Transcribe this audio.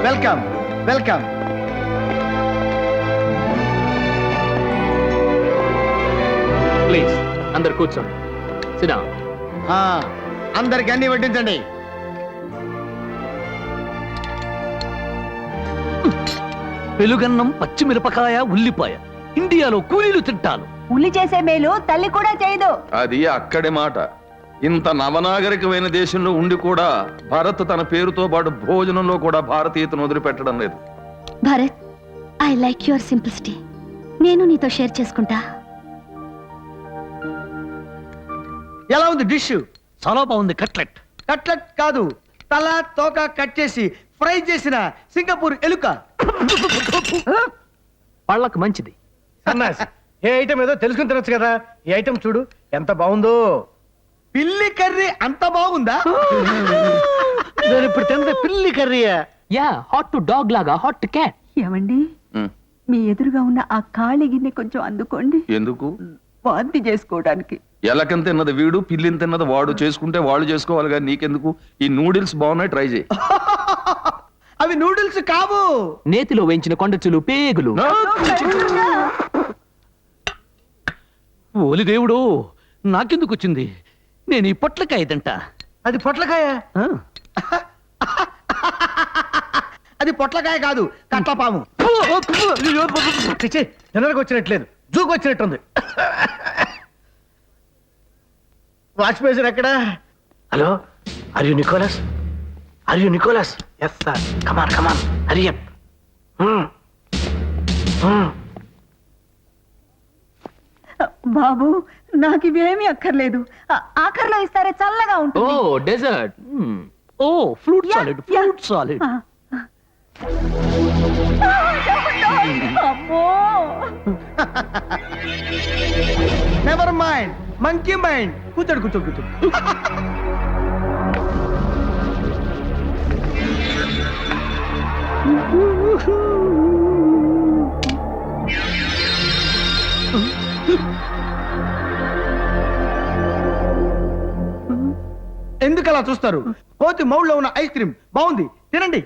Welcome welcome. Please అందరు కూర్చోండి. సినా. అందరికి అన్ని వడ్డించండి. పెలుగన్నం, పచ్చిమిరపకాయ, ఉల్లిపాయ ఇండియాలో కూలీలు తింటాను. ఉల్లి చేసే మేలు తల్లి కూడా చేయదు. అది అక్కడి మాట. ఇంత నవనాగరికమైన దేశంలో ఉండి కూడా భారత్ తన పేరుతో పాటు భోజనంలో కూడా భారతీయతను వదిలిపెట్టడం లేదు. Bharat, I like your simplicity. నేను నీతో షేర్ చేసుకుంటా. ఎలా ఉంది డిష్? చాలా బాగుంది. కట్లెట్. కట్లెట్ కాదు, తల తోక కట్ చేసి ఫ్రై చేసిన సింగపూర్ ఎలుక. పళ్ళకు మంచిది. సన్నాసి, ఏ ఐటమ్ ఏదో తెలుసుకుని తినొచ్చు కదా. ఈ ఐటమ్ చూడు ఎంత బాగుందో. పిల్లి కర్రీ అంత బాగుందా? నేను ఇప్పుడు తింటే పిల్లి కర్రీయా? యా, హాట్ టు డాగ్ లాగా హాట్ టు క్యాట్. ఏమండి, మీ ఎదురుగా ఉన్న ఆ ఖాళీ గిన్నె కొంచెం అందుకోండి. ఎందుకు? వాంతి చేసుకోవడానికి. ఎలకని తిన్నది వీడు, పిల్లిని తిన్నది వాడు. చేసుకుంటే వాళ్ళు చేసుకోవాలి కానీ నీకెందుకు? ఈ నూడిల్స్ బాగున్నాయి, ట్రై చేయి. అవి నూడిల్స్ కావు, నేతిలో వేయించిన కొండచులు పేగులు. ఓలి దేవుడు, నాకెందుకు వచ్చింది? నేను ఈ పొట్లకాయ తింటా. అది పొట్లకాయ. అది పొట్లకాయ కాదు, కట్లపాము. జనరకు వచ్చినట్లేదు, జూకు వచ్చినట్టుంది. వాచ్ పేసర్ ఎక్కడా? Hello, are you Nicholas? Are you Nicholas? Yes sir. Come on come on, hurry up. బాబు, నాకు ఇవేమీ అక్కర్లేదు. ఆఖరిలో ఇస్తారే, చల్లగా ఓ ఉంటుంది. Dessert. Oh fruit salad, fruit salad. అమ్మో, నెవర్ మైండ్, మంకీ మైండ్. కూర్చోడు కూర్చోడు కూర్చోడు. ఎందుకు అలా చూస్తారు? కోతి మౌళ్ళలో ఉన్న ఐస్ క్రీమ్ బాగుంది, తినండి.